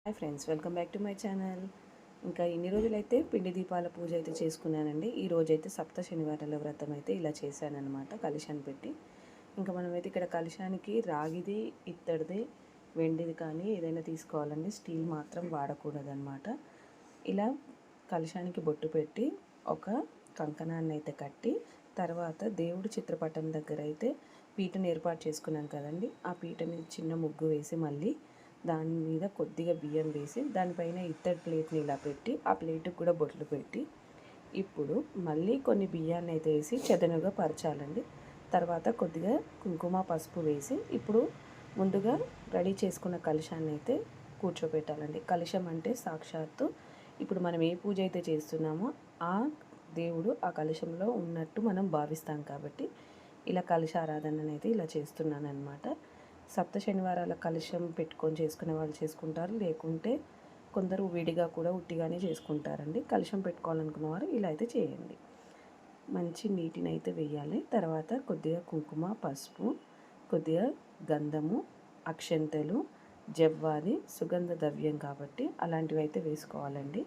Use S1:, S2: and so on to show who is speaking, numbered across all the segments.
S1: Hi friends, welcome back to my channel. ఇంకా ఇన్ని రోజులైతే పిండి దీపాల పూజ అయితే చేసుకున్నానండి. ఈ రోజైతే సప్త శనివారాల వ్రతం అయితే ఇలా చేశానన్నమాట, కలశాన్ని పెట్టి. ఇంకా మనమైతే ఇక్కడ కలశానికి రాగిది, ఇత్తడిది, వెండిది కానీ ఏదైనా తీసుకోవాలండి. స్టీల్ మాత్రం వాడకూడదన్నమాట. ఇలా కలశానికి బొట్టు పెట్టి ఒక కంకణాన్ని అయితే కట్టి, తర్వాత దేవుడి చిత్రపటం దగ్గర అయితే పీటను ఏర్పాటు చేసుకున్నాను కదండి. ఆ పీటని చిన్న ముగ్గు వేసి మళ్ళీ దాని మీద కొద్దిగా బియ్యం వేసి దానిపైన ఇత్తడి ప్లేట్ని ఇలా పెట్టి ఆ ప్లేట్కి కూడా బొట్లు పెట్టి ఇప్పుడు మళ్ళీ కొన్ని బియ్యాన్ని అయితే వేసి చదనుగా పరచాలండి. తర్వాత కొద్దిగా కుంకుమ పసుపు వేసి ఇప్పుడు ముందుగా రెడీ చేసుకున్న కలశాన్ని అయితే కూర్చోబెట్టాలండి. కలశం అంటే సాక్షాత్తు ఇప్పుడు మనం ఏ పూజ అయితే చేస్తున్నామో ఆ దేవుడు ఆ కలశంలో ఉన్నట్టు మనం భావిస్తాం కాబట్టి ఇలా కలశారాధన అయితే ఇలా చేస్తున్నాను అనమాట. సప్త శనివారాల కలశం పెట్టుకొని చేసుకునే వాళ్ళు చేసుకుంటారు, లేకుంటే కొందరు విడిగా కూడా ఉట్టిగానే చేసుకుంటారండి. కలశం పెట్టుకోవాలనుకున్న వారు ఇలా అయితే చేయండి. మంచి నీటిని అయితే వేయాలి. తర్వాత కొద్దిగా కుంకుమ పసుపు, కొద్దిగా గంధము, అక్షంతలు, జవ్వాది సుగంధ ద్రవ్యం కాబట్టి అలాంటివి అయితే వేసుకోవాలండి.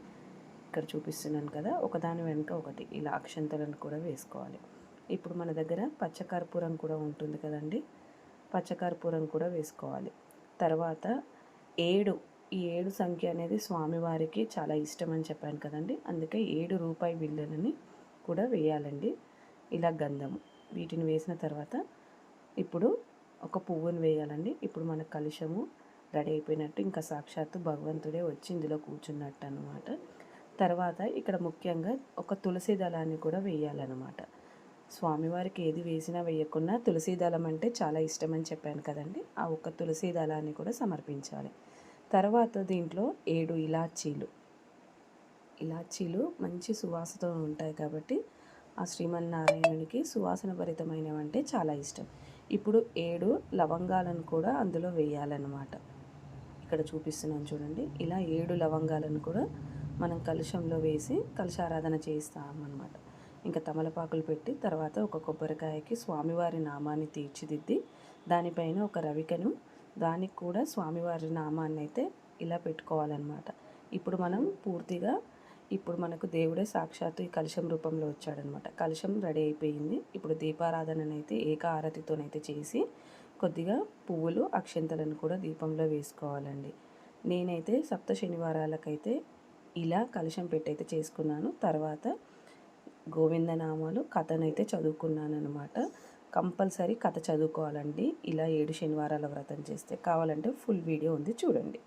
S1: ఇక్కడ చూపిస్తున్నాను కదా, ఒకదాని వెనుక ఒకటి ఇలా అక్షంతలను కూడా వేసుకోవాలి. ఇప్పుడు మన దగ్గర పచ్చకర్పూరం కూడా ఉంటుంది కదండి, పచ్చకర్పూరం కూడా వేసుకోవాలి. తర్వాత 7 ఈ 7 సంఖ్య అనేది స్వామివారికి చాలా ఇష్టం అని చెప్పాను కదండి, అందుకే 7 రూపాయి బిళ్ళలని కూడా వేయాలండి. ఇలా గంధము వీటిని వేసిన తర్వాత ఇప్పుడు ఒక పువ్వుని వేయాలండి. ఇప్పుడు మన కలశము రెడీ అయిపోయినట్టు, ఇంకా సాక్షాత్తు భగవంతుడే వచ్చి ఇందులో కూర్చున్నట్టు అనమాట. తర్వాత ఇక్కడ ముఖ్యంగా ఒక తులసి దళాన్ని కూడా వేయాలన్నమాట. స్వామివారికి ఏది వేసినా వేయకున్నా తులసి దళం అంటే చాలా ఇష్టమని చెప్పాను కదండి, ఆ ఒక్క తులసి దళాన్ని కూడా సమర్పించాలి. తర్వాత దీంట్లో 7 ఇలాచీలు మంచి సువాసనతో ఉంటాయి కాబట్టి ఆ శ్రీమన్నారాయణునికి సువాసన భరితమైనవంటే చాలా ఇష్టం. ఇప్పుడు 7 లవంగాలను కూడా అందులో వేయాలన్నమాట. ఇక్కడ చూపిస్తున్నాను చూడండి, ఇలా 7 లవంగాలను కూడా మనం కలశంలో వేసి కలశారాధన చేస్తామన్నమాట. ఇంకా తమలపాకులు పెట్టి తర్వాత ఒక కొబ్బరికాయకి స్వామివారి నామాన్ని తీర్చిదిద్ది దానిపైన ఒక రవికను, దానికి కూడా స్వామివారి నామాన్ని అయితే ఇలా పెట్టుకోవాలన్నమాట. ఇప్పుడు మనం పూర్తిగా ఇప్పుడు మనకు దేవుడే సాక్షాత్తు ఈ కలశం రూపంలో వచ్చాడనమాట. కలశం రెడీ అయిపోయింది. ఇప్పుడు దీపారాధననైతే ఏక ఆరతితోనైతే చేసి కొద్దిగా పువ్వులు అక్షంతలను కూడా దీపంలో వేసుకోవాలండి. నేనైతే సప్త శనివారాలకైతే ఇలా కలశం పెట్టయితే చేసుకున్నాను. తర్వాత గోవిందనామాలు కథనైతే చదువుకున్నాను అనమాట. కంపల్సరీ కథ చదువుకోవాలండి ఇలా 7 శనివారాల వ్రతం చేస్తే. కావాలంటే ఫుల్ వీడియో ఉంది, చూడండి.